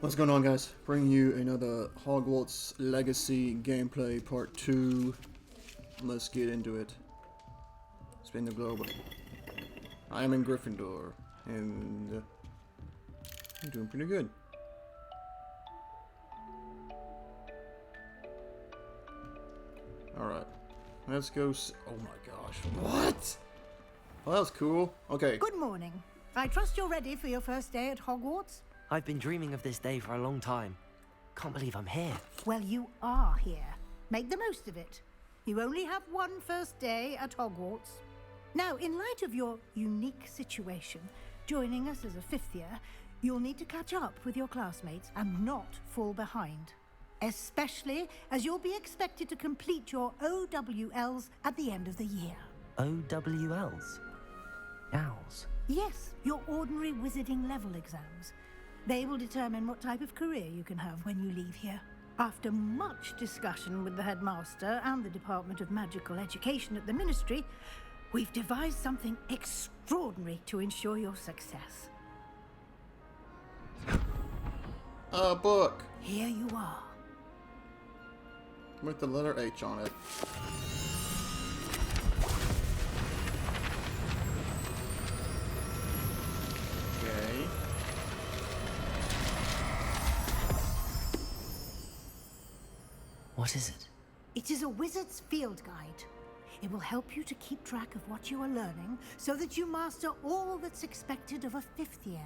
What's going on, guys? Bringing you another Hogwarts Legacy gameplay part 2. Let's get into it. Spin the globe. I am in Gryffindor, and I'm doing pretty good. Alright, let's go oh my gosh, what? Well, that was cool. Okay. Good morning. I trust you're ready for your first day at Hogwarts? I've been dreaming of this day for a long time. Can't believe I'm here. Well, you are here. Make the most of it. You only have one first day at Hogwarts. Now, in light of your unique situation, joining us as a fifth year, you'll need to catch up with your classmates and not fall behind. Especially as you'll be expected to complete your OWLs at the end of the year. OWLs? Owls? Yes, your ordinary wizarding level exams. They will determine what type of career you can have when you leave here. After much discussion with the headmaster and the Department of Magical Education at the Ministry, we've devised something extraordinary to ensure your success. A book! Here you are. With the letter H on it. Okay. What is it? It is a wizard's field guide. It will help you to keep track of what you are learning so that you master all that's expected of a fifth year.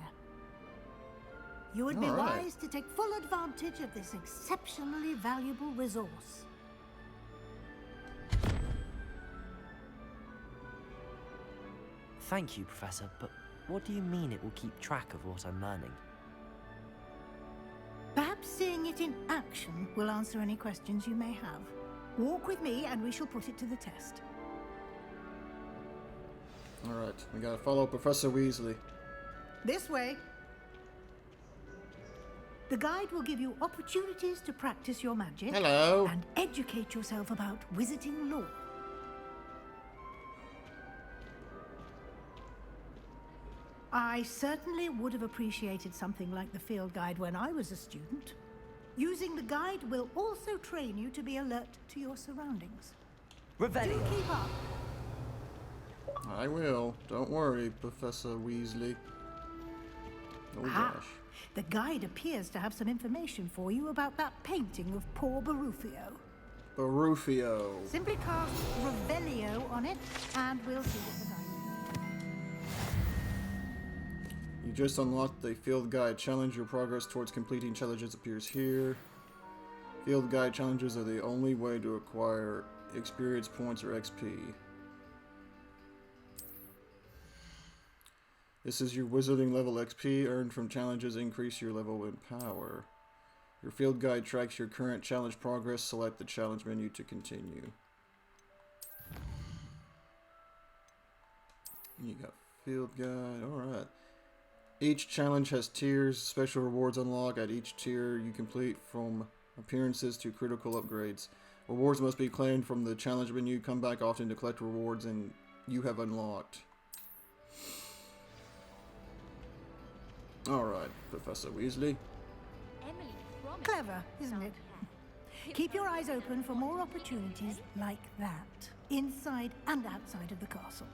You would be wise to take full advantage of this exceptionally valuable resource. Thank you, Professor, but what do you mean it will keep track of what I'm learning? Perhaps seeing it in action will answer any questions you may have. Walk with me and we shall put it to the test. Alright, we gotta follow Professor Weasley. This way. The guide will give you opportunities to practice your magic. Hello. And educate yourself about wizarding lore. I certainly would have appreciated something like the field guide when I was a student. Using the guide will also train you to be alert to your surroundings. Revelio! Do keep up. I will. Don't worry, Professor Weasley. Oh gosh. The guide appears to have some information for you about that painting of poor Barufio. Barufio. Simply cast Revelio on it, and we'll see what the guide You just unlocked the Field Guide Challenge. Your progress towards completing challenges appears here. Field Guide challenges are the only way to acquire experience points or XP. This is your wizarding level XP earned from challenges. Increase your level in power. Your Field Guide tracks your current challenge progress. Select the challenge menu to continue. You got Field Guide. Alright. Each challenge has tiers. Special rewards unlock at each tier you complete, from appearances to critical upgrades. Rewards must be claimed from the challenge menu. Come back often to collect rewards and you have unlocked. Alright, Professor Weasley. Clever, isn't it? Keep your eyes open for more opportunities like that, inside and outside of the castle.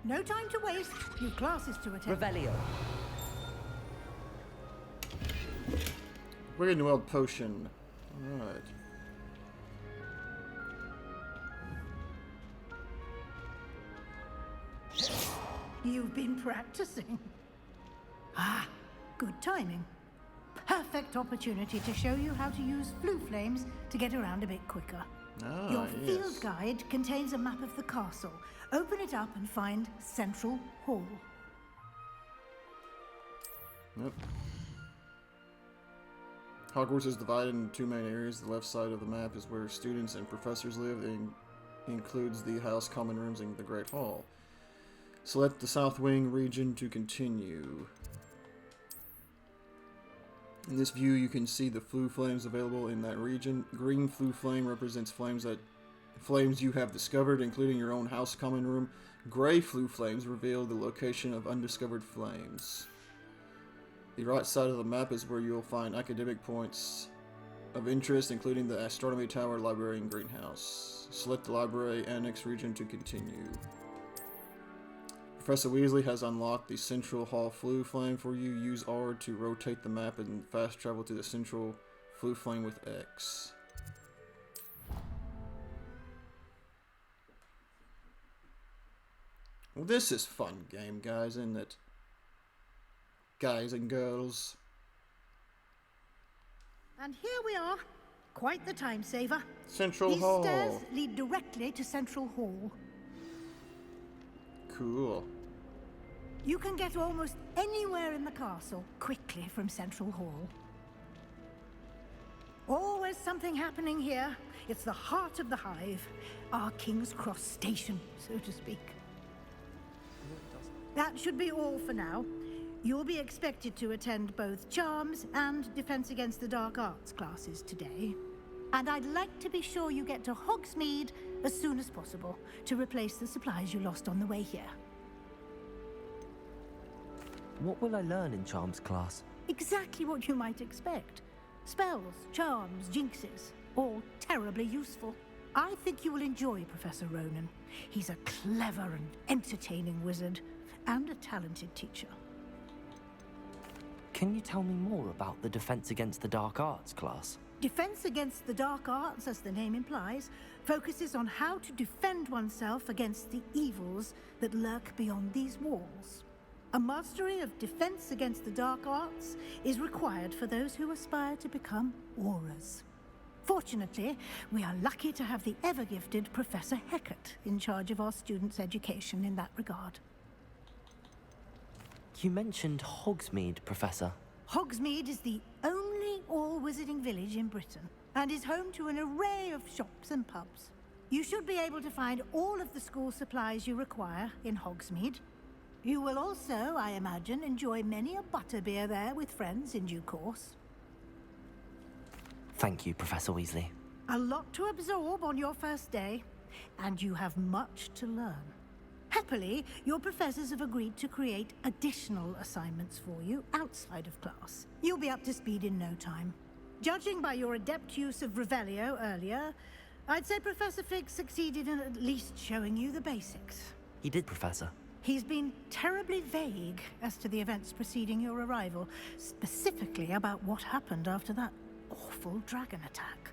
No time to waste. You've classes to attend. Revelio! Wicked potion. Alright. You've been practicing. Ah, good timing. Perfect opportunity to show you how to use flue flames to get around a bit quicker. Ah, Your yes. field guide contains a map of the castle. Open it up and find Central Hall. Yep. Hogwarts is divided into two main areas. The left side of the map is where students and professors live, and includes the house, common rooms, and the Great Hall. Select the South Wing region to continue. In this view, you can see the flue flames available in that region. Green flue flame represents flames that flames you have discovered, including your own house common room. Gray flue flames reveal the location of undiscovered flames. The right side of the map is where you'll find academic points of interest, including the astronomy tower, library, and greenhouse. Select the library annex region to continue. Professor Weasley has unlocked the Central Hall Flue Flame for you. Use R to rotate the map and fast travel to the Central Flue Flame with X. Well, this is fun game, guys, isn't it? Guys and girls. And here we are. Quite the time saver. Central Hall. These stairs lead directly to Central Hall. Cool. You can get almost anywhere in the castle quickly from Central Hall. Always something happening here. It's the heart of the hive. Our King's Cross station, so to speak. That should be all for now. You'll be expected to attend both Charms and Defense Against the Dark Arts classes today. And I'd like to be sure you get to Hogsmeade as soon as possible to replace the supplies you lost on the way here. What will I learn in Charms class? Exactly what you might expect. Spells, charms, jinxes, all terribly useful. I think you will enjoy Professor Ronan. He's a clever and entertaining wizard, and a talented teacher. Can you tell me more about the Defense Against the Dark Arts class? Defense Against the Dark Arts, as the name implies, focuses on how to defend oneself against the evils that lurk beyond these walls. A mastery of Defense Against the Dark Arts is required for those who aspire to become Aurors. Fortunately, we are lucky to have the ever-gifted Professor Hecat in charge of our students' education in that regard. You mentioned Hogsmeade, Professor. Hogsmeade is the only all-wizarding village in Britain, and is home to an array of shops and pubs. You should be able to find all of the school supplies you require in Hogsmeade. You will also, I imagine, enjoy many a butterbeer there with friends in due course. Thank you, Professor Weasley. A lot to absorb on your first day, and you have much to learn. Happily, your professors have agreed to create additional assignments for you outside of class. You'll be up to speed in no time. Judging by your adept use of Revelio earlier, I'd say Professor Fig succeeded in at least showing you the basics. He did, Professor. He's been terribly vague as to the events preceding your arrival, specifically about what happened after that awful dragon attack.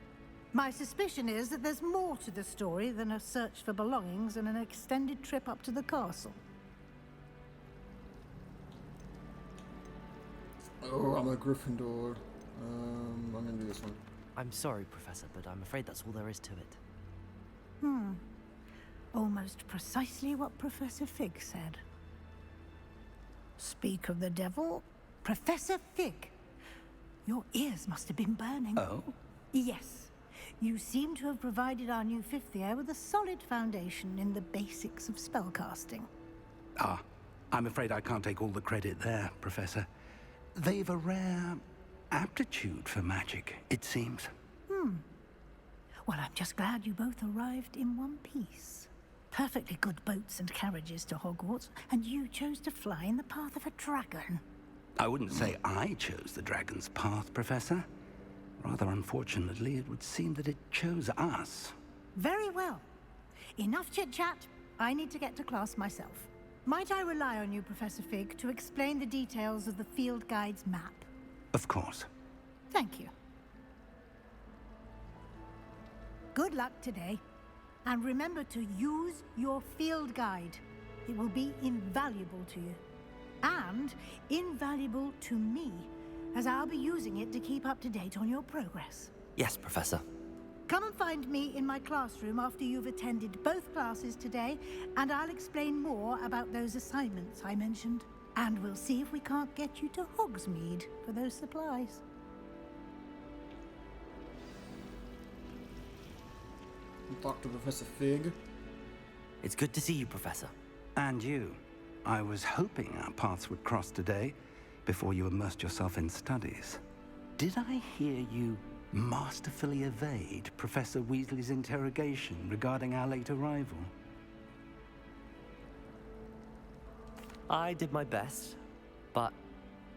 My suspicion is that there's more to the story than a search for belongings and an extended trip up to the castle. Oh, I'm a Gryffindor. I'm gonna do this one. I'm sorry, Professor, but I'm afraid that's all there is to it. Almost precisely what Professor Fig said. Speak of the devil, Professor Fig. Your ears must have been burning. Oh? Yes. You seem to have provided our new fifth year with a solid foundation in the basics of spellcasting. Ah, I'm afraid I can't take all the credit there, Professor. They've a rare aptitude for magic, it seems. Well, I'm just glad you both arrived in one piece. Perfectly good boats and carriages to Hogwarts, and you chose to fly in the path of a dragon. I wouldn't say I chose the dragon's path, Professor. Rather unfortunately, it would seem that it chose us. Very well. Enough chit-chat. I need to get to class myself. Might I rely on you, Professor Fig, to explain the details of the field guide's map? Of course. Thank you. Good luck today. And remember to use your field guide. It will be invaluable to you. And invaluable to me, as I'll be using it to keep up to date on your progress. Yes, Professor. Come and find me in my classroom after you've attended both classes today, and I'll explain more about those assignments I mentioned. And we'll see if we can't get you to Hogsmeade for those supplies. Talk to Professor Fig. It's good to see you, Professor. And you. I was hoping our paths would cross today, before you immersed yourself in studies. Did I hear you masterfully evade Professor Weasley's interrogation regarding our late arrival? I did my best, but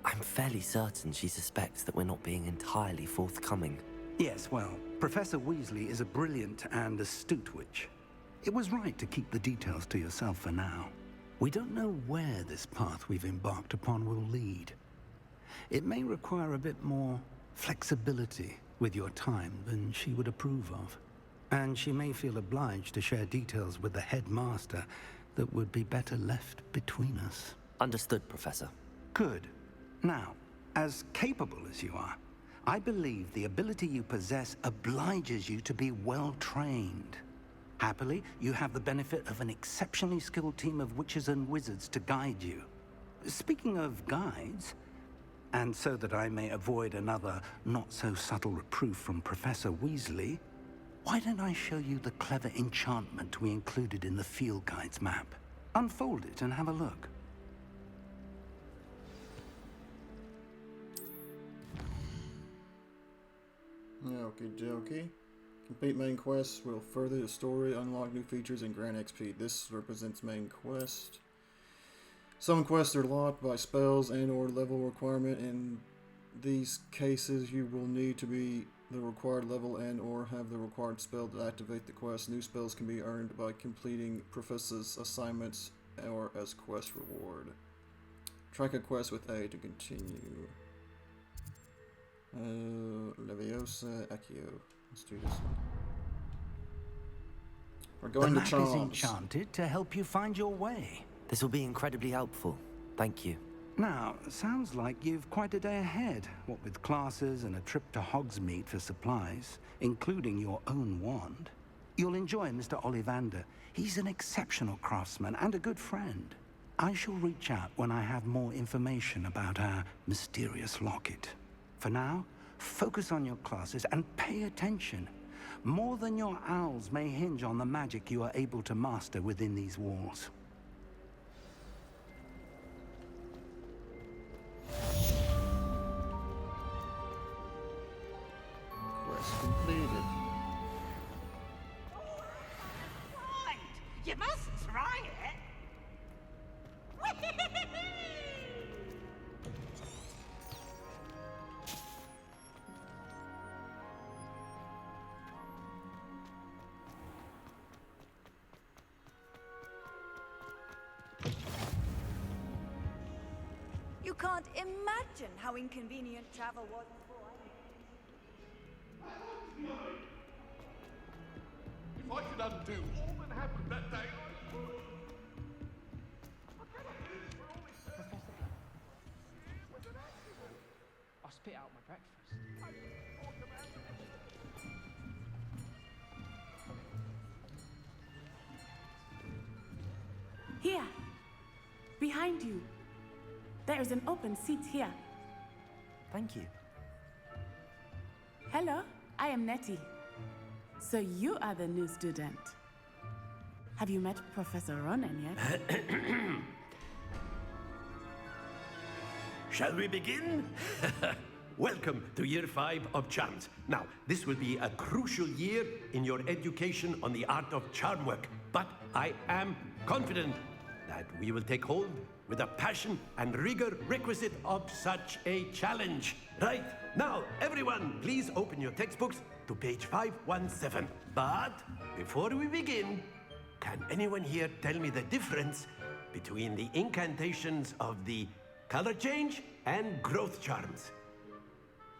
I'm fairly certain she suspects that we're not being entirely forthcoming. Yes, well, Professor Weasley is a brilliant and astute witch. It was right to keep the details to yourself for now. We don't know where this path we've embarked upon will lead. It may require a bit more flexibility with your time than she would approve of. And she may feel obliged to share details with the headmaster that would be better left between us. Understood, Professor. Good. Now, as capable as you are, I believe the ability you possess obliges you to be well-trained. Happily, you have the benefit of an exceptionally skilled team of witches and wizards to guide you. Speaking of guides, and so that I may avoid another not-so-subtle reproof from Professor Weasley, why don't I show you the clever enchantment we included in the field guide's map? Unfold it and have a look. Okie dokie. Complete main quests will further the story, unlock new features, and grant XP. This represents main quest. Some quests are locked by spells and or level requirement. In these cases, you will need to be the required level and or have the required spell to activate the quest. New spells can be earned by completing Professor's assignments or as quest reward. Track a quest with A to continue. Leviosa Accio. Let's do this one. We're going the to map Charms. is enchanted to help you find your way. This will be incredibly helpful. Thank you. Now, sounds like you've quite a day ahead, what with classes and a trip to Hogsmeade for supplies, including your own wand. You'll enjoy Mr. Ollivander. He's an exceptional craftsman and a good friend. I shall reach out when I have more information about our mysterious locket. For now, focus on your classes and pay attention. More than your owls may hinge on the magic you are able to master within these walls. Quest completed. Right, you must try it. You can't imagine how inconvenient travel was before. If I could undo all that happened that day, I would. I spit out my breakfast. Here, behind you. There is an open seat here. Thank you. Hello, I am Nettie. So you are the new student. Have you met Professor Ronan yet? Shall we begin? Welcome to Year 5 of Charms. Now, this will be a crucial year in your education on the art of charm work, but I am confident that we will take hold with the passion and rigor requisite of such a challenge. Right, now, everyone, please open your textbooks to page 517. But before we begin, can anyone here tell me the difference between the incantations of the color change and growth charms?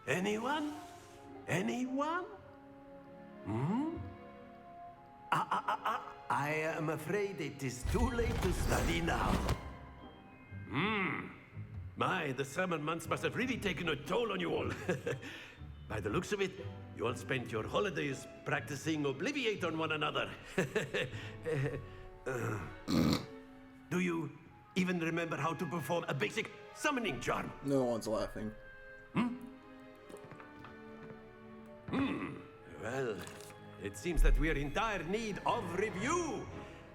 Anyone? Anyone? I am afraid it is too late to study now. My, the summer months must have really taken a toll on you all. By the looks of it, you all spent your holidays practicing Obliviate on one another. Do you even remember how to perform a basic summoning charm? No one's laughing. Well, it seems that we are in dire need of review.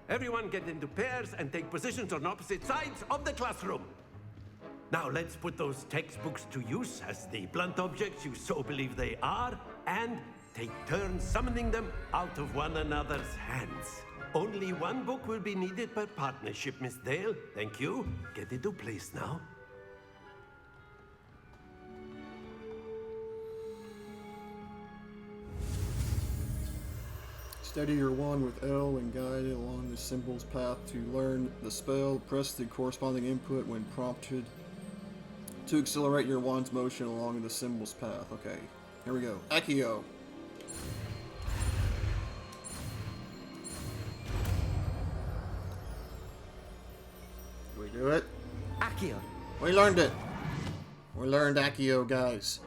Everyone get into pairs and take positions on opposite sides of the classroom. Now let's put those textbooks to use as the blunt objects you so believe they are. and take turns summoning them out of one another's hands. Only one book will be needed per partnership, Miss Dale. Thank you. Get into place now. Steady your wand with L and guide it along the symbol's path to learn the spell. Press the corresponding input when prompted to accelerate your wand's motion along the symbol's path. Okay, here we go. Accio. We do it. Accio. We learned it. We learned Accio, guys.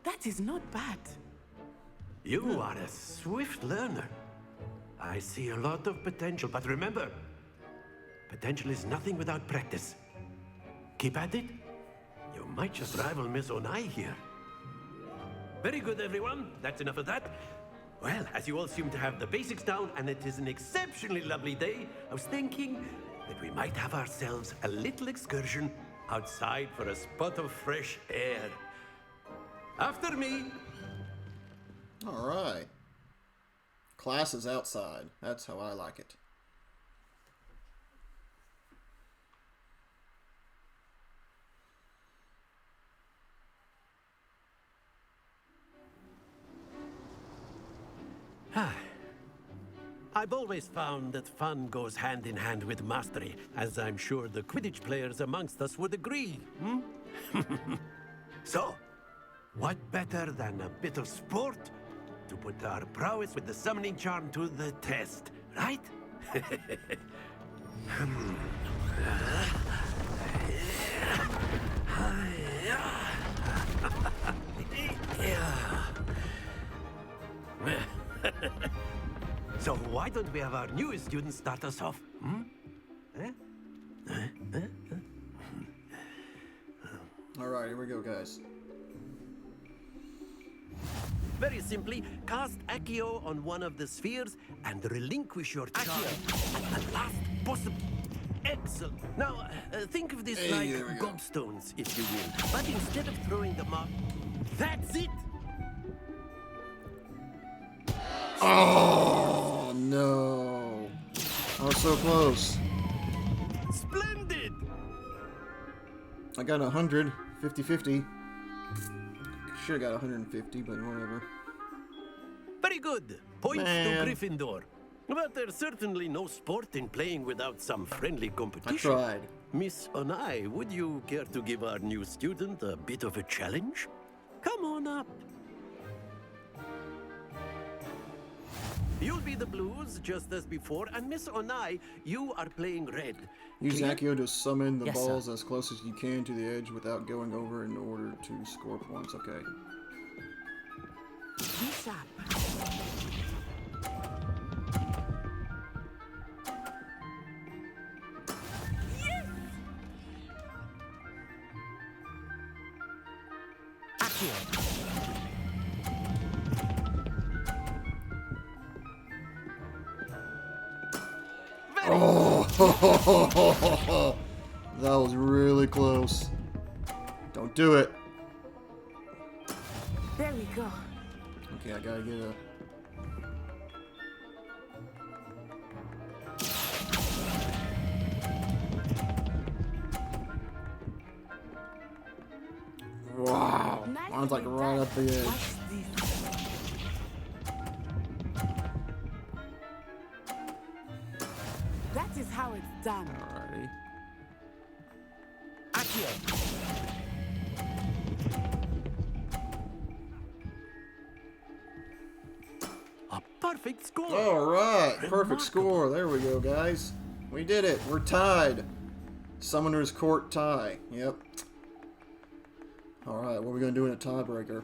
That is not bad. You are a swift learner. I see a lot of potential, but remember, potential is nothing without practice. Keep at it. You might just rival Miss Onai here. Very good, everyone. That's enough of that. Well, as you all seem to have the basics down, and it is an exceptionally lovely day, I was thinking that we might have ourselves a little excursion outside for a spot of fresh air. After me. All right. Class is outside. That's how I like it. I've always found that fun goes hand in hand with mastery, as I'm sure the Quidditch players amongst us would agree. So, what better than a bit of sport to put our prowess with the summoning charm to the test, right? So why don't we have our newest student start us off? All right, here we go, guys. Very simply, cast Accio on one of the spheres and relinquish your charm at the last possible. Excellent. Now, think of this like gobstones, if you will. But instead of throwing them up, that's it! Oh, no. I was so close. Splendid! I got 100, 50-50. Should have got 150, but whatever. Very good. Points to Gryffindor. But there's certainly no sport in playing without some friendly competition. I tried. Miss Onai, would you care to give our new student a bit of a challenge? Come on up. You'll be the blues, just as before, and Miss Onai, you are playing red. Use Accio to summon the Yes, balls sir. as close as you can to the edge without going over in order to score points. Okay. Be sharp. Oh, that was really close. Don't do it. There we go. Okay, I gotta get a... Wow. Mine's like right up the edge. Watch this. That is how it's done. Alrighty. A perfect score. Alright, perfect Remarkable. score. There we go, guys. We did it. We're tied. Summoner's Court tie. Yep. Alright, what are we going to do in a tiebreaker?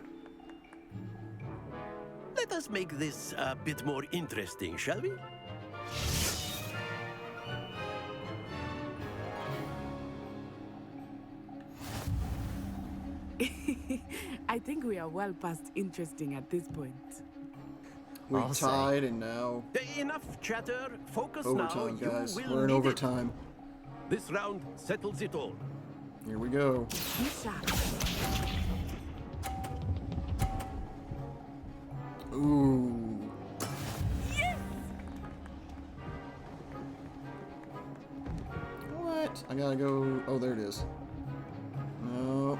Let us make this a bit more interesting, shall we? I think we are well past interesting at this point. We I'll say. tied and now Enough chatter. Focus overtime, now. guys. You will We're in need it. overtime. This round settles it all. Here we go. Be sharp. Ooh. What? I gotta go. Oh, there it is. No.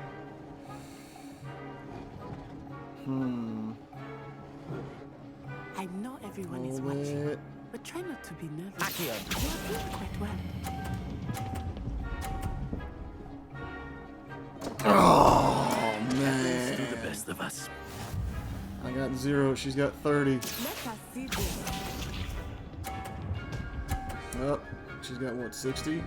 I know everyone is Hold watching, it. but try not to be nervous. Accio. You're doing quite well. Oh, To man. the best of us. I got 0. She's got 30. Let us see this. Oh, she's got what, 60?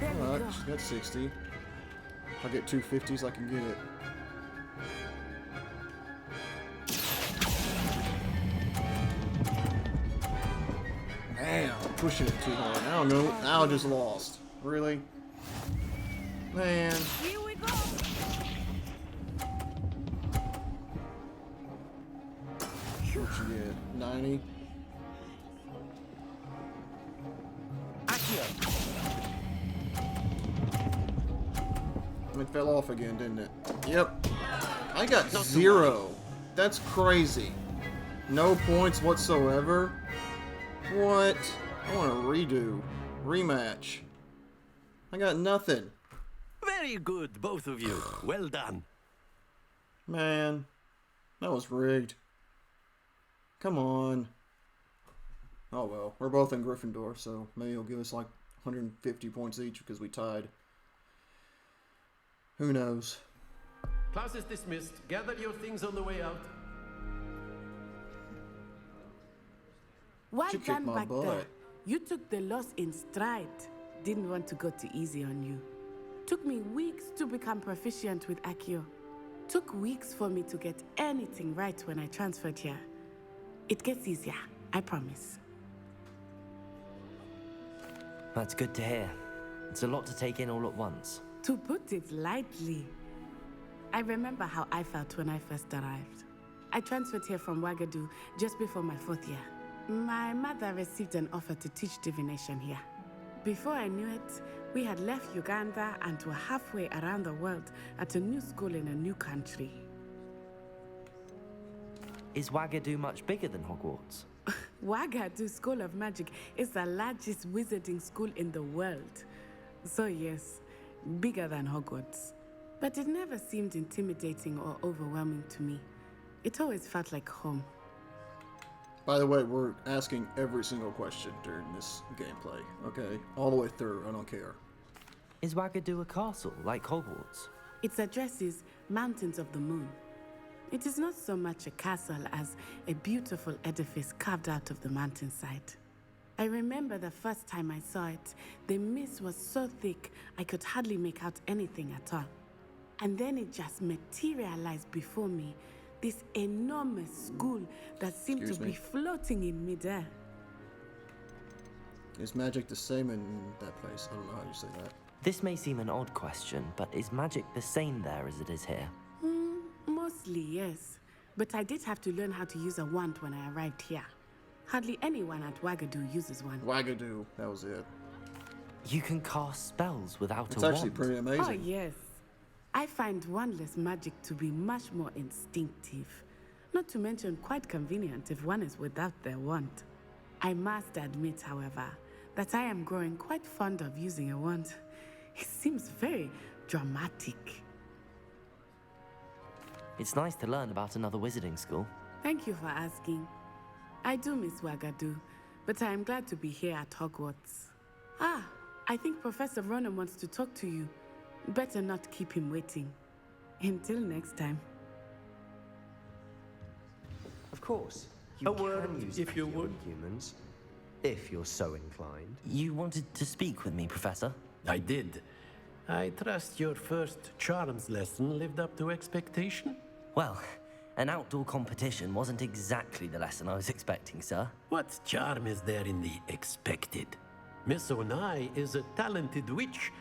There we Alright, go. she's got 60. If I get 250s, I can get it. Damn, I'm pushing it too hard. I don't know. Now I just lost. Really? Man. Here we go. What'd you get? 90? Accio. It fell off again, didn't it? Yep. I got 0. That's crazy. No points whatsoever? What? I want a redo. Rematch. I got nothing. Very good, both of you. Well done. Man. That was rigged. Come on. Oh well. We're both in Gryffindor, so maybe he'll give us like 150 points each because we tied. Who knows? Class is dismissed. Gather your things on the way out. Well She kicked done my back butt. there. You took the loss in stride. Didn't want to go too easy on you. Took me weeks to become proficient with Accio. Took weeks for me to get anything right when I transferred here. It gets easier, I promise. That's good to hear. It's a lot to take in all at once. To put it lightly, I remember how I felt when I first arrived. I transferred here from Wagadu just before my 4th year. My mother received an offer to teach divination here. Before I knew it, we had left Uganda and were halfway around the world at a new school in a new country. Is Wagadu much bigger than Hogwarts? Wagadu School of Magic is the largest wizarding school in the world. So yes, bigger than Hogwarts. But it never seemed intimidating or overwhelming to me. It always felt like home. By the way, we're asking every single question during this gameplay, okay? All the way through, I don't care. Is Wagadu a castle, like Hogwarts? Its address is Mountains of the Moon. It is not so much a castle as a beautiful edifice carved out of the mountainside. I remember the first time I saw it, the mist was so thick I could hardly make out anything at all. And then it just materialized before me, this enormous school that seemed to be floating in midair. Is magic the same in that place? I don't know how you say that. This may seem an odd question, but is magic the same there as it is here? Mostly, yes. But I did have to learn how to use a wand when I arrived here. Hardly anyone at Wagadu uses one. Wagadu, that was it. You can cast spells without It's a actually wand. pretty amazing. Oh, yes. I find wandless magic to be much more instinctive. Not to mention quite convenient if one is without their wand. I must admit, however, that I am growing quite fond of using a wand. It seems very dramatic. It's nice to learn about another wizarding school. Thank you for asking. I do miss Wagadu, but I am glad to be here at Hogwarts. Ah, I think Professor Ronan wants to talk to you. Better not keep him waiting. Until next time. Of course, you A word, can use if you Accio would. on humans, if you're so inclined. You wanted to speak with me, Professor? I did. I trust your first charms lesson lived up to expectation? Well, an outdoor competition wasn't exactly the lesson I was expecting, sir. What charm is there in the expected? Miss Onai is a talented witch.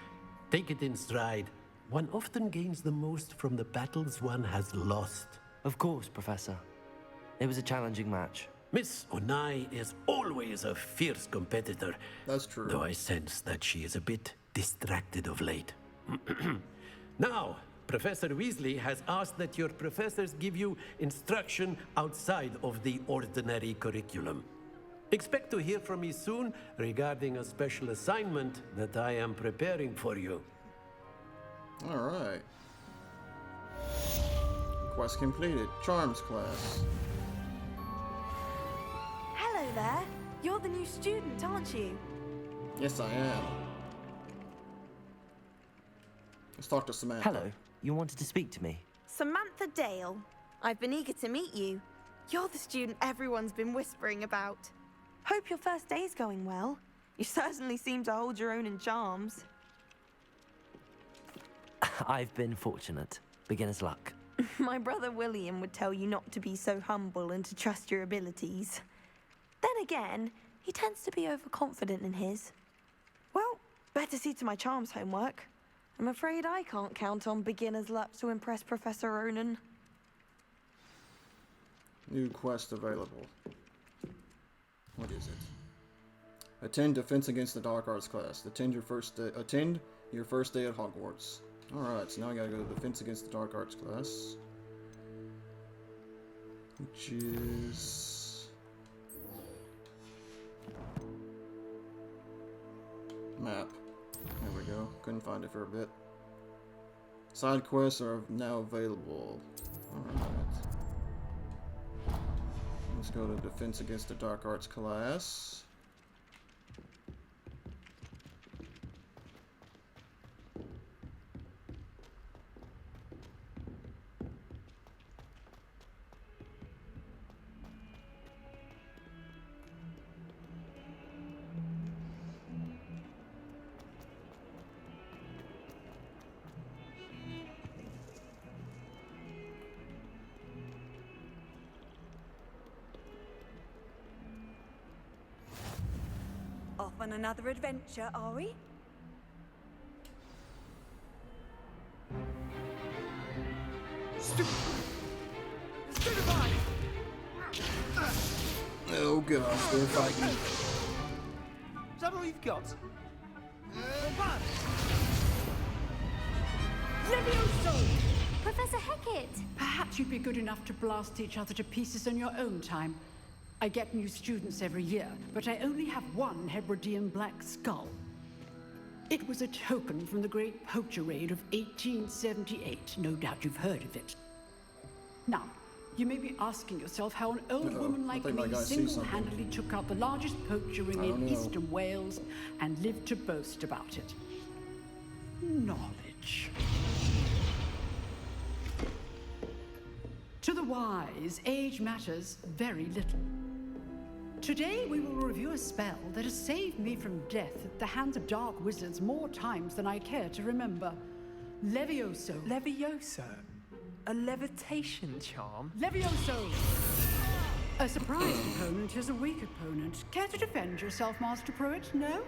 Take it in stride. One often gains the most from the battles one has lost. Of course, Professor. It was a challenging match. Miss Onai is always a fierce competitor. That's true. Though I sense that she is a bit distracted of late. Now, Professor Weasley has asked that your professors give you instruction outside of the ordinary curriculum. Expect to hear from me soon regarding a special assignment that I am preparing for you. Alright. Quest completed. Charms class. Hello there. You're the new student, aren't you? Yes, I am. Let's talk to Samantha. Hello, you wanted to speak to me? Samantha Dale. I've been eager to meet you. You're the student everyone's been whispering about. Hope your first day's going well. You certainly seem to hold your own in charms. I've been fortunate. Beginner's luck. My brother William would tell you not to be so humble and to trust your abilities. Then again, he tends to be overconfident in his. Well, better see to my charms homework. I'm afraid I can't count on beginner's luck to impress Professor Ronan. New quest available. What is it? Attend Defense Against the Dark Arts class. Attend your first day at Hogwarts. Alright, so now I gotta go to Defense Against the Dark Arts class. Which is... map. There we go. Couldn't find it for a bit. Side quests are now available. Alright. Let's go to Defense Against the Dark Arts class. Off on another adventure, are we? Oh gosh, they're fighting. Is that all you've got? Levioso! Professor Hecat! Perhaps you'd be good enough to blast each other to pieces in your own time. I get new students every year, but I only have one Hebridean black skull. It was a token from the Great Poacher Raid of 1878. No doubt you've heard of it. Now, you may be asking yourself how an old woman like me single-handedly took out the largest poacher ring in eastern Wales and lived to boast about it. Knowledge. To the wise, age matters very little. Today we will review a spell that has saved me from death at the hands of dark wizards more times than I care to remember. Levioso. Levioso? A levitation charm? Levioso! A surprised opponent is a weak opponent. Care to defend yourself, Master Pruitt? No?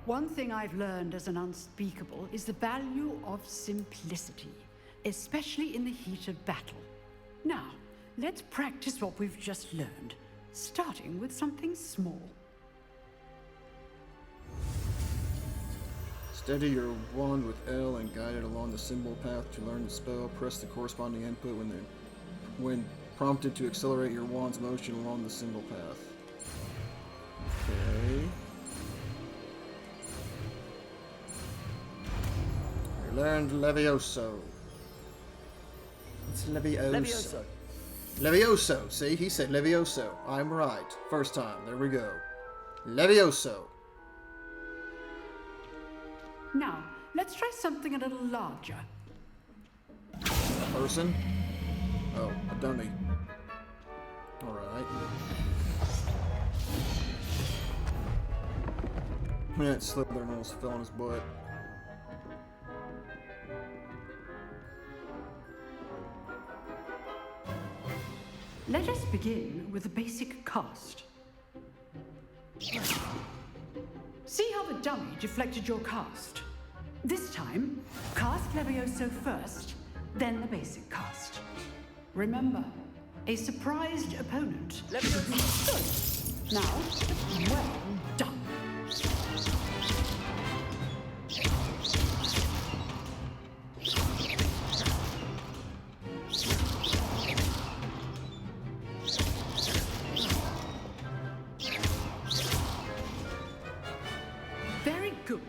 One thing I've learned as an unspeakable is the value of simplicity, especially in the heat of battle. Now, let's practice what we've just learned, starting with something small. Steady your wand with L and guide it along the symbol path to learn the spell. Press the corresponding input when prompted to accelerate your wand's motion along the symbol path. Okay. We learned Levioso. It's Levioso. Levioso. See, he said Levioso. I'm right. First time. There we go. Levioso. Now, let's try something a little larger. A person? Oh, a dummy. Alright. Man, Slytherin almost fell on his butt. Let us begin with the basic cast. See how the dummy deflected your cast? This time, cast Levioso first, then the basic cast. Remember, a surprised opponent. Levioso. Good. Now, well done. Good.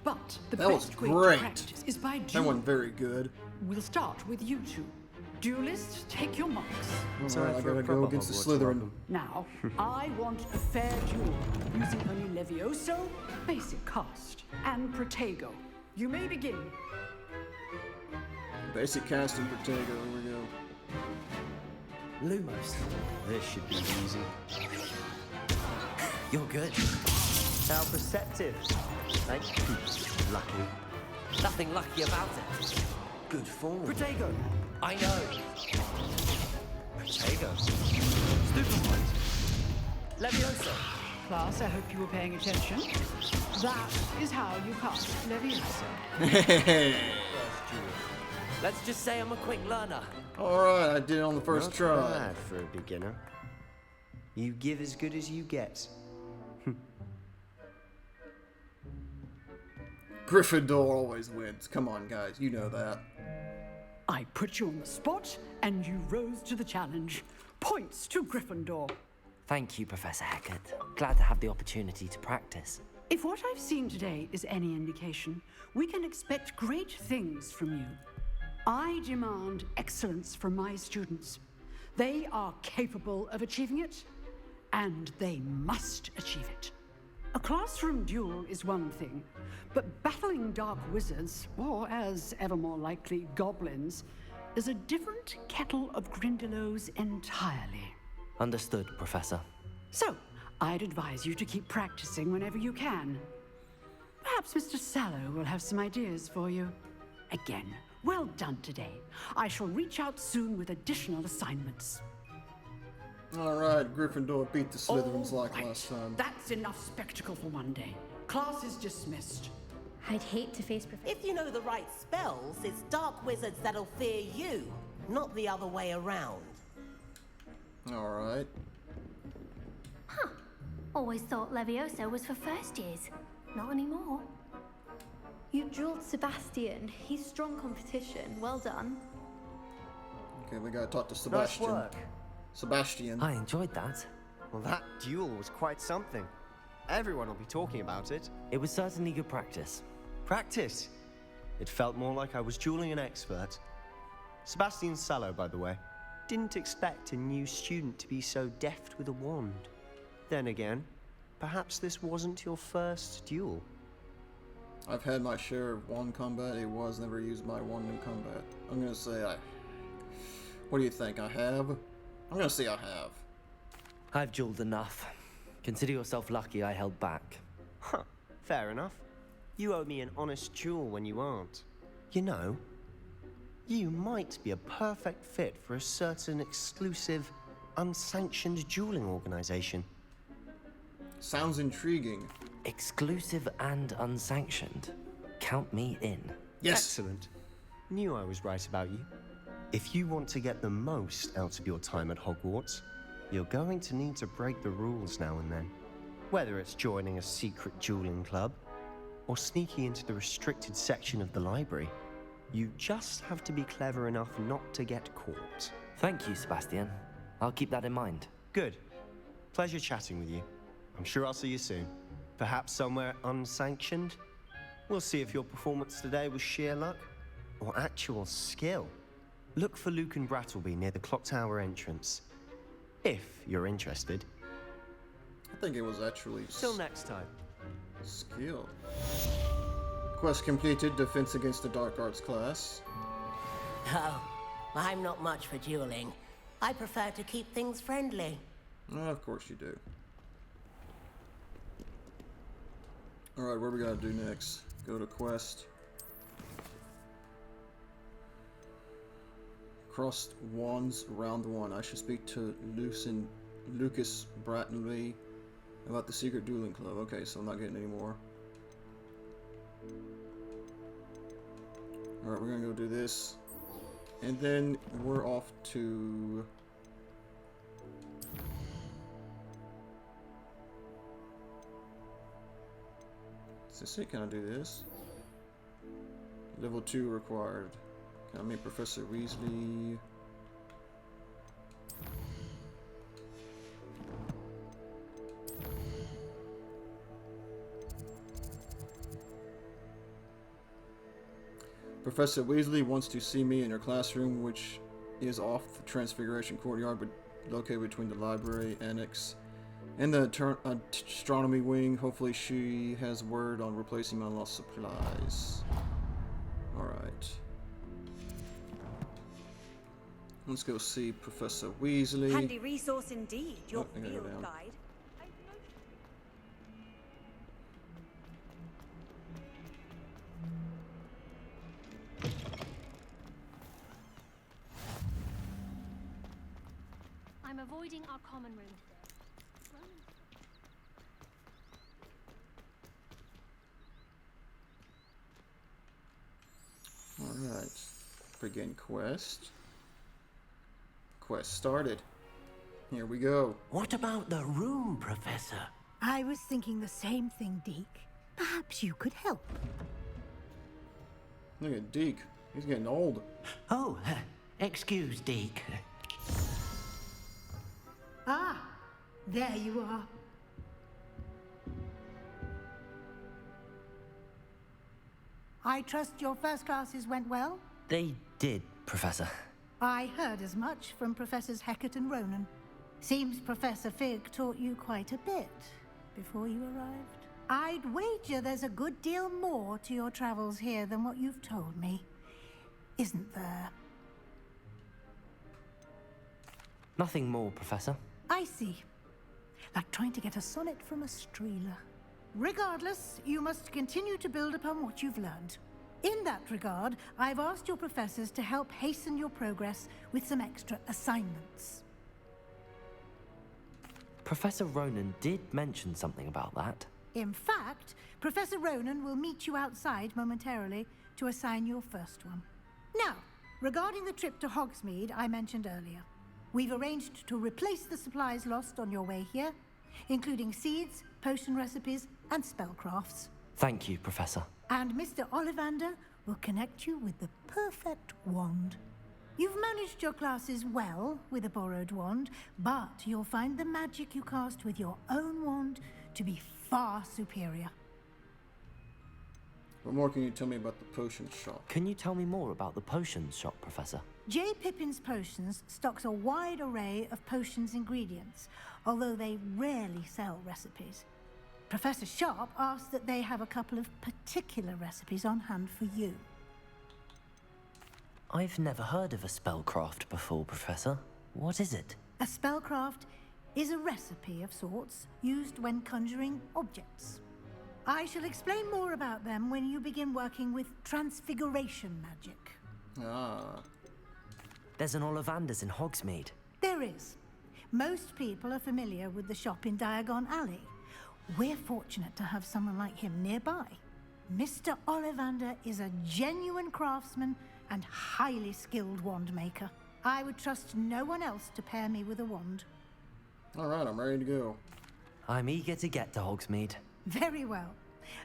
But the That was best way to great. practice is by That duel. went very good. We'll start with you two. Duelists, take your marks. Alright, I gotta go against the Slytherin. Now, I want a fair duel using only Levioso, basic cast, and Protego. You may begin. Basic casting Protego, here we go. Lumos. This should be easy. You're good. How perceptive. Thank you. Lucky. Nothing lucky about it. Good form. Protego. I know. Protego. Stupefy. Levioso. Class, I hope you were paying attention. That is how you cast Levioso. Let's just say I'm a quick learner. Alright, I did it on the first Not try. bad for a beginner. You give as good as you get. Gryffindor always wins. Come on, guys, you know that. I put you on the spot, and you rose to the challenge. Points to Gryffindor. Thank you, Professor Hecat. Glad to have the opportunity to practice. If what I've seen today is any indication, we can expect great things from you. I demand excellence from my students. They are capable of achieving it, and they must achieve it. A classroom duel is one thing, but battling dark wizards, or as ever more likely, goblins, is a different kettle of Grindylows entirely. Understood, Professor. So, I'd advise you to keep practicing whenever you can. Perhaps Mr. Sallow will have some ideas for you. Again, well done today. I shall reach out soon with additional assignments. Alright, Gryffindor beat the Slytherins like last time. That's enough spectacle for one day. Class is dismissed. I'd hate to face Professor. If you know the right spells, it's dark wizards that'll fear you, not the other way around. Alright. Huh. Always thought Levioso was for first years. Not anymore. You drilled Sebastian. He's strong competition. Well done. Okay, we gotta talk to Sebastian. Nice work. Sebastian. I enjoyed that. Well, that duel was quite something. Everyone will be talking about it. It was certainly good practice. Practice? It felt more like I was dueling an expert. Sebastian Sallow, by the way. Didn't expect a new student to be so deft with a wand. Then again, perhaps this wasn't your first duel. I've had my share of wand combat. It was never used my wand in combat. I'm gonna say I... What do you think? I have? I'm gonna say I have. I've dueled enough. Consider yourself lucky I held back. Huh, fair enough. You owe me an honest duel when you aren't. You know, you might be a perfect fit for a certain exclusive, unsanctioned dueling organization. Sounds intriguing. Exclusive and unsanctioned. Count me in. Yes. Excellent. Knew I was right about you. If you want to get the most out of your time at Hogwarts, you're going to need to break the rules now and then. Whether it's joining a secret dueling club, or sneaking into the restricted section of the library, you just have to be clever enough not to get caught. Thank you, Sebastian. I'll keep that in mind. Good. Pleasure chatting with you. I'm sure I'll see you soon. Perhaps somewhere unsanctioned? We'll see if your performance today was sheer luck, or actual skill. Look for Luke and Brattleby near the clock tower entrance. If you're interested. I think it was actually... Till next time. Skill. Quest completed. Defense against the Dark Arts class. Oh, I'm not much for dueling. I prefer to keep things friendly. Of course you do. Alright, what do we gotta do next? Go to quest. Crossed Wands, round 1. I should speak to Lucas Brattleby about the secret dueling club. Okay, so I'm not getting any more. Alright, we're gonna go do this. And then we're off to... Is this it? Can I do this? Level 2 required. Can I meet Professor Weasley? Professor Weasley wants to see me in her classroom, which is off the Transfiguration Courtyard, but located between the library annex and the astronomy wing. Hopefully she has word on replacing my lost supplies. Alright. Let's go see Professor Weasley. Handy resource indeed, your I gotta go field down. guide. I'm avoiding our common room today. Alright. Begin quest. Quest started. Here we go. What about the room, Professor? I was thinking the same thing, Deke. Perhaps you could help. Look at Deke. He's getting old. Oh, excuse, Deke. Ah, there you are. I trust your first classes went well? They did, Professor. I heard as much from Professors Hecat and Ronan. Seems Professor Fig taught you quite a bit before you arrived. I'd wager there's a good deal more to your travels here than what you've told me. Isn't there? Nothing more, Professor. I see. Like trying to get a sonnet from a streeler. Regardless, you must continue to build upon what you've learned. In that regard, I've asked your professors to help hasten your progress with some extra assignments. Professor Ronan did mention something about that. In fact, Professor Ronan will meet you outside momentarily to assign your first one. Now, regarding the trip to Hogsmeade I mentioned earlier, we've arranged to replace the supplies lost on your way here, including seeds, potion recipes, and spellcrafts. Thank you, Professor. And Mr. Ollivander will connect you with the perfect wand. You've managed your classes well with a borrowed wand, but you'll find the magic you cast with your own wand to be far superior. What more can you tell me about the potion shop? Can you tell me more about the potions shop, Professor? J. Pippin's Potions stocks a wide array of potions ingredients, although they rarely sell recipes. Professor Sharp asked that they have a couple of particular recipes on hand for you. I've never heard of a spellcraft before, Professor. What is it? A spellcraft is a recipe of sorts used when conjuring objects. I shall explain more about them when you begin working with transfiguration magic. Ah. There's an Ollivander's in Hogsmeade. There is. Most people are familiar with the shop in Diagon Alley. We're fortunate to have someone like him nearby. Mr. Ollivander is a genuine craftsman and highly skilled wand maker. I would trust no one else to pair me with a wand. Alright, I'm ready to go. I'm eager to get to Hogsmeade. Very well.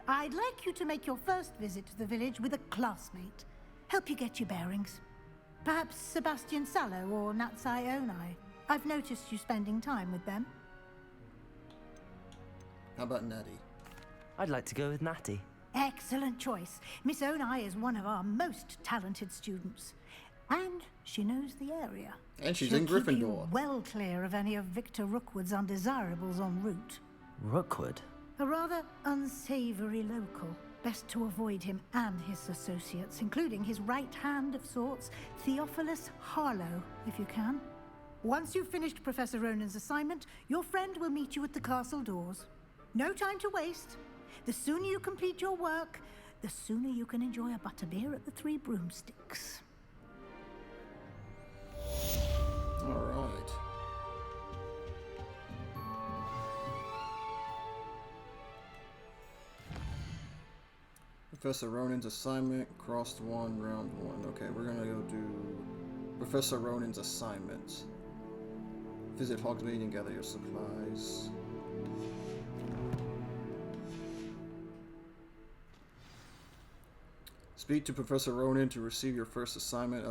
I'd like you to make your first visit to the village with a classmate. Help you get your bearings. Perhaps Sebastian Sallow or Natsai Onai. I've noticed you spending time with them. How about Natty? I'd like to go with Natty. Excellent choice. Miss Onai is one of our most talented students. And she knows the area. And she's She'll in keep you Gryffindor. well clear of any of Victor Rookwood's undesirables en route. Rookwood? A rather unsavory local. Best to avoid him and his associates, including his right hand of sorts, Theophilus Harlow, if you can. Once you've finished Professor Ronan's assignment, your friend will meet you at the castle doors. No time to waste. The sooner you complete your work, the sooner you can enjoy a butterbeer at the Three Broomsticks. Alright. Professor Ronan's assignment, crossed one, round one. Okay, we're gonna go do Professor Ronan's assignment. Visit Hogsmeade and gather your supplies. Speak to Professor Ronan to receive your first assignment.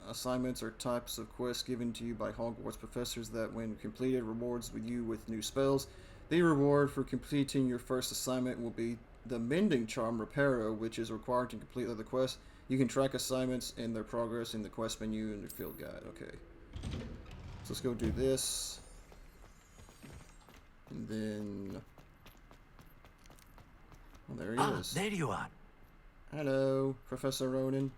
Assignments are types of quests given to you by Hogwarts professors that, when completed, rewards with you with new spells. The reward for completing your first assignment will be the Mending Charm Reparo, which is required to complete the quest. You can track assignments and their progress in the quest menu and the field guide. Okay. So let's go do this. And then... Oh, there he is. There you are. Hello, Professor Ronan.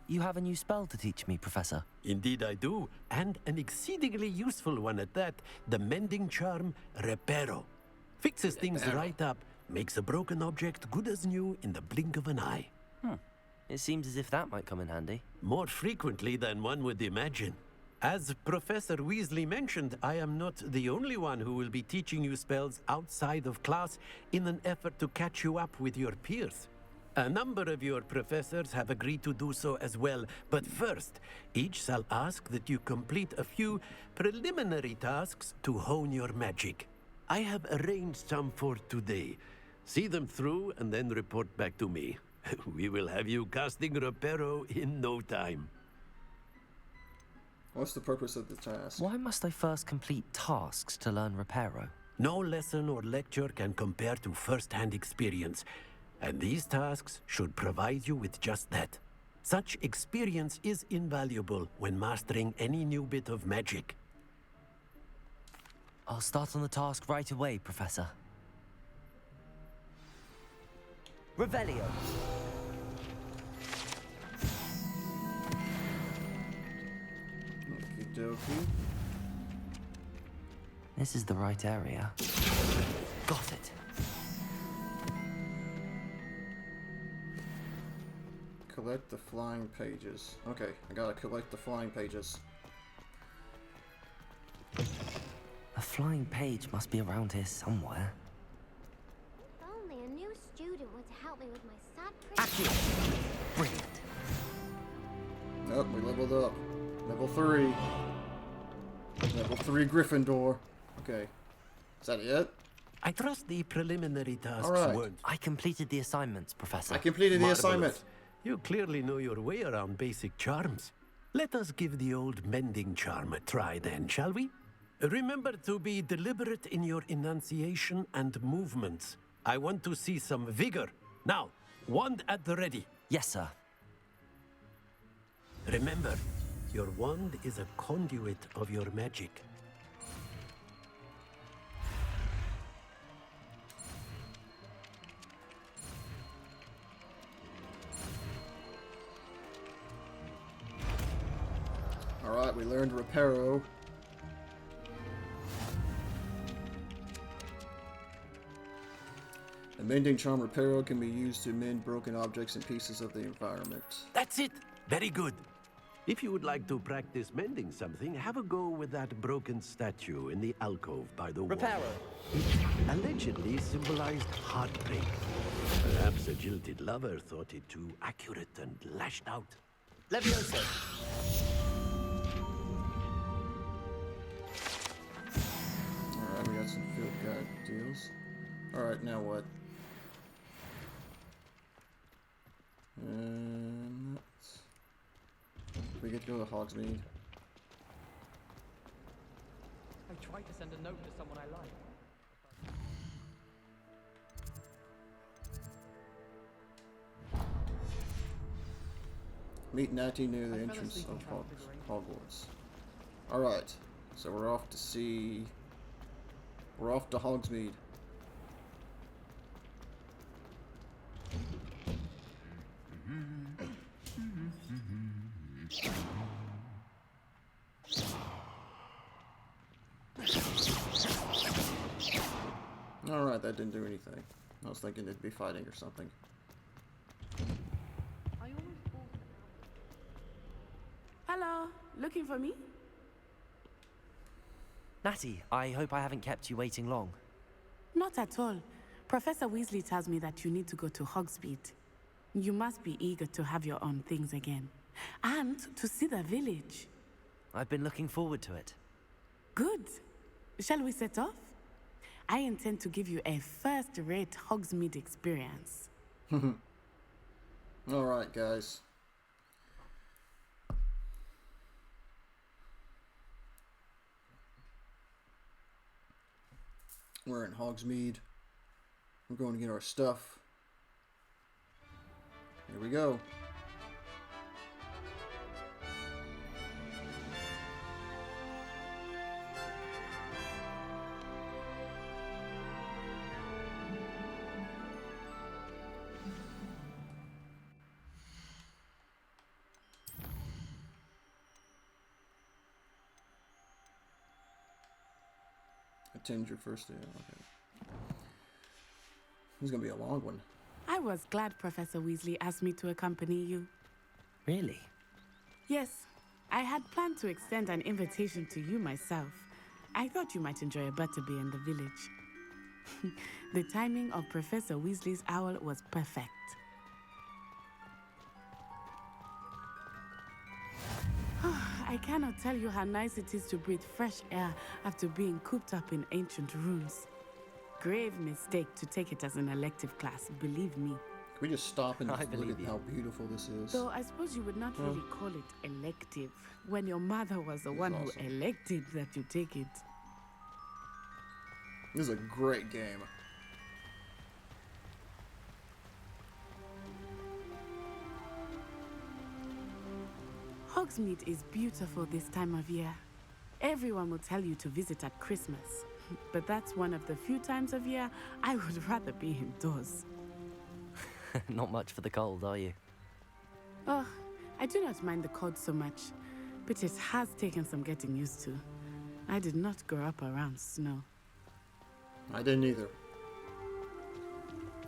You have a new spell to teach me, Professor. Indeed I do, and an exceedingly useful one at that. The mending charm, Reparo. Fixes things right up, makes a broken object good as new in the blink of an eye. It seems as if that might come in handy. More frequently than one would imagine. As Professor Weasley mentioned, I am not the only one who will be teaching you spells outside of class in an effort to catch you up with your peers. A number of your professors have agreed to do so as well, but first, each shall ask that you complete a few preliminary tasks to hone your magic. I have arranged some for today. See them through and then report back to me. We will have you casting Reparo in no time. What's the purpose of the task? Why must I first complete tasks to learn Reparo? No lesson or lecture can compare to first-hand experience, and these tasks should provide you with just that. Such experience is invaluable when mastering any new bit of magic. I'll start on the task right away, Professor. Revelio. Okie dokie. This is the right area. Got it. Collect the flying pages. Okay, I gotta collect the flying pages. A flying page must be around here somewhere. If only a new student were to help me with my sad Accurate. Brilliant. Nope, we leveled up. Level 3. Level 3 Gryffindor. Okay. Is that it? I trust the preliminary tasks weren't... I completed the assignments, Professor. I completed the assignment. You clearly know your way around basic charms. Let us give the old mending charm a try then, shall we? Remember to be deliberate in your enunciation and movements. I want to see some vigor. Now, wand at the ready. Yes, sir. Remember, your wand is a conduit of your magic. Alright, we learned Reparo. The mending charm Reparo can be used to mend broken objects and pieces of the environment. That's it! Very good. If you would like to practice mending something, have a go with that broken statue in the alcove by the wall. Reparo. It allegedly symbolized heartbreak. Perhaps a jilted lover thought it too accurate and lashed out. Levioso. Alright, we got some field guide deals. Alright, now what? And we get to go to Hogsmeade. I tried to send a note to someone I like. Meet Natty near the entrance of Hogwarts. Alright, so we're off to see... We're off to Hogsmeade. Alright, that didn't do anything. I was thinking they'd be fighting or something. Hello, looking for me? Natty, I hope I haven't kept you waiting long. Not at all. Professor Weasley tells me that you need to go to Hogsmeade. You must be eager to have your own things again. And to see the village. I've been looking forward to it. Good. Shall we set off? I intend to give you a first-rate Hogsmeade experience. Alright, guys. We're in Hogsmeade. We're going to get our stuff. Here we go. attend your first day. Okay. This is gonna be a long one. I was glad Professor Weasley asked me to accompany you. Really? Yes, I had planned to extend an invitation to you myself. I thought you might enjoy a butterbeer in the village. The timing of Professor Weasley's owl was perfect. I cannot tell you how nice it is to breathe fresh air after being cooped up in ancient rooms. Grave mistake to take it as an elective class, believe me. Can we just stop and just look at how beautiful this is? Though I suppose you would not really call it elective when your mother was the one who elected that you take it. This is a great game. Hogsmeade is beautiful this time of year. Everyone will tell you to visit at Christmas. But that's one of the few times of year I would rather be indoors. Not much for the cold, are you? Oh, I do not mind the cold so much, but it has taken some getting used to. I did not grow up around snow. I didn't either.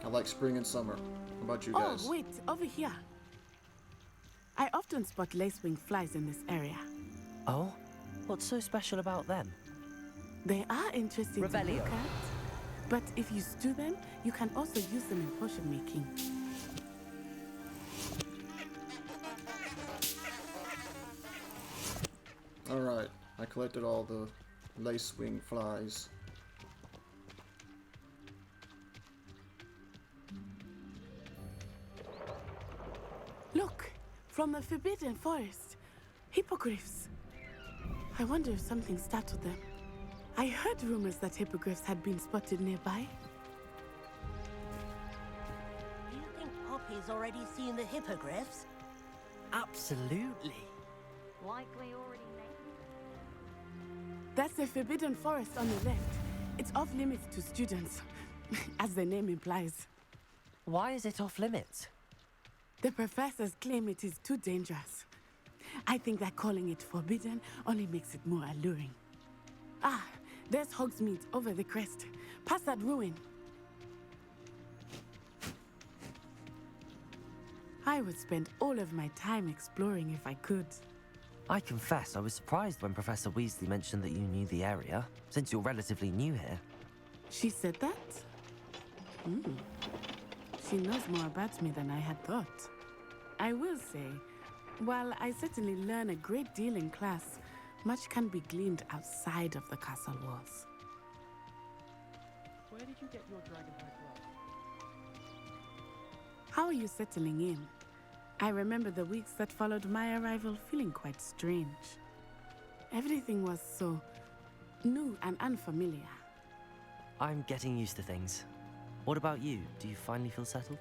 I like spring and summer. How about you guys? Oh, wait, over here. I often spot lacewing flies in this area. Oh? What's so special about them? They are interesting to Revelio. look at, but if you stew them, you can also use them in potion making. Alright, I collected all the lacewing flies. Look, from the Forbidden Forest. Hippogriffs. I wonder if something startled them. I heard rumors that hippogriffs had been spotted nearby. Do you think Poppy's already seen the hippogriffs? Absolutely. Likely already That's the Forbidden Forest on the left. It's off limits to students, as the name implies. Why is it off limits? The professors claim it is too dangerous. I think that calling it forbidden only makes it more alluring. Ah, there's Hogsmeade over the crest. Past that ruin. I would spend all of my time exploring if I could. I confess I was surprised when Professor Weasley mentioned that you knew the area, since you're relatively new here. She said that? She knows more about me than I had thought. I will say, while I certainly learn a great deal in class, much can be gleaned outside of the castle walls. Where did you get your dragonfly glove? How are you settling in? I remember the weeks that followed my arrival feeling quite strange. Everything was so new and unfamiliar. I'm getting used to things. What about you? Do you finally feel settled?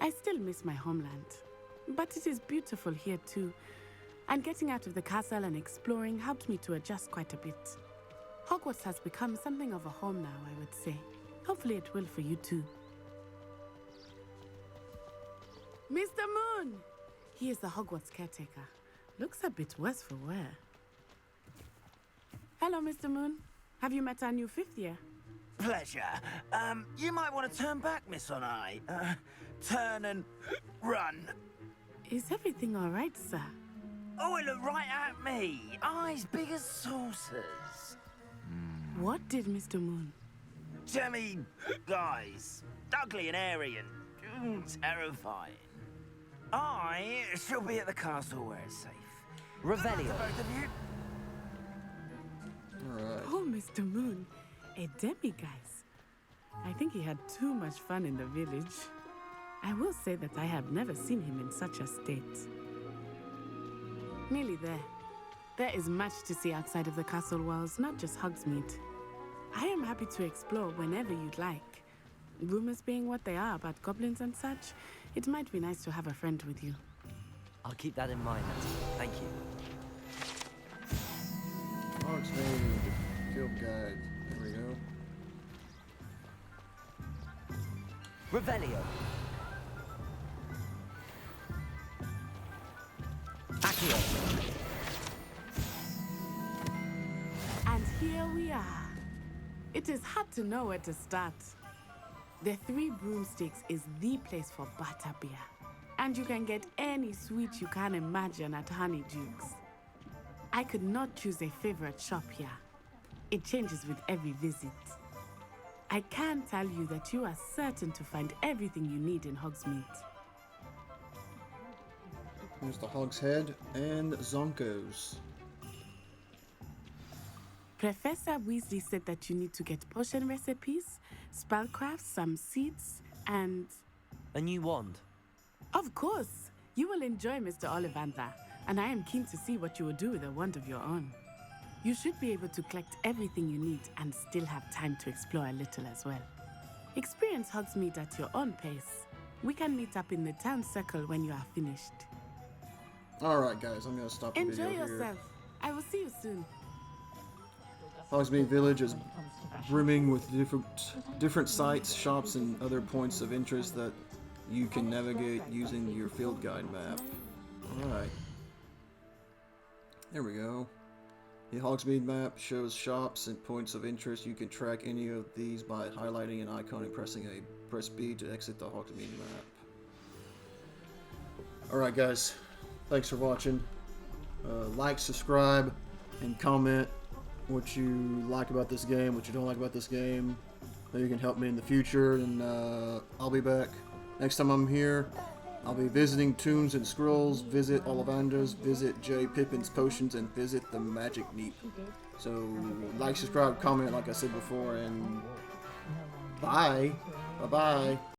I still miss my homeland, but it is beautiful here too. And getting out of the castle and exploring helped me to adjust quite a bit. Hogwarts has become something of a home now, I would say. Hopefully it will for you too. Mr. Moon! He is the Hogwarts caretaker. Looks a bit worse for wear. Hello, Mr. Moon. Have you met our new fifth year? Pleasure. You might want to turn back, Miss On-Eye. Turn and run. Is everything all right, sir? Oh, it looked right at me. Eyes big as saucers. What did Mr. Moon? Jemmy, guys. Ugly and airy and terrifying. I shall be at the castle where it's safe. Revelio. Both of you. Alright. Oh, Mr. Moon, a demiguise. I think he had too much fun in the village. I will say that I have never seen him in such a state. Nearly there. There is much to see outside of the castle walls, not just Hogsmeade. I am happy to explore whenever you'd like. Rumors being what they are about goblins and such, it might be nice to have a friend with you. I'll keep that in mind. Thank you. Hogsmeade Guild Guide. There we go. Revelio. Accio. And here we are. It is hard to know where to start. The Three Broomsticks is the place for butterbeer. And you can get any sweet you can imagine at Honeydukes. I could not choose a favorite shop here. It changes with every visit. I can tell you that you are certain to find everything you need in Hogsmeade. Here's the Hog's Head and Zonkos. Professor Weasley said that you need to get potion recipes, spellcrafts, some seeds, and... A new wand. Of course! You will enjoy Mr. Ollivander, and I am keen to see what you will do with a wand of your own. You should be able to collect everything you need and still have time to explore a little as well. Experience Hogsmeade at your own pace. We can meet up in the town circle when you are finished. Alright guys, I'm gonna stop the Enjoy video yourself. I will see you soon. Hogsmeade Village is brimming with different sites, shops, and other points of interest that you can navigate using your field guide map. Alright. There we go. The Hogsmeade map shows shops and points of interest. You can track any of these by highlighting an icon and pressing A. Press B to exit the Hogsmeade map. Alright guys, thanks for watching. Like, subscribe, and comment what you like about this game, what you don't like about this game. So you can help me in the future, and I'll be back. Next time I'm here, I'll be visiting Tombs and Scrolls, visit Ollivander's, visit J. Pippin's Potions, and visit the Magic Neep. So, like, subscribe, comment, like I said before, and bye. Bye-bye.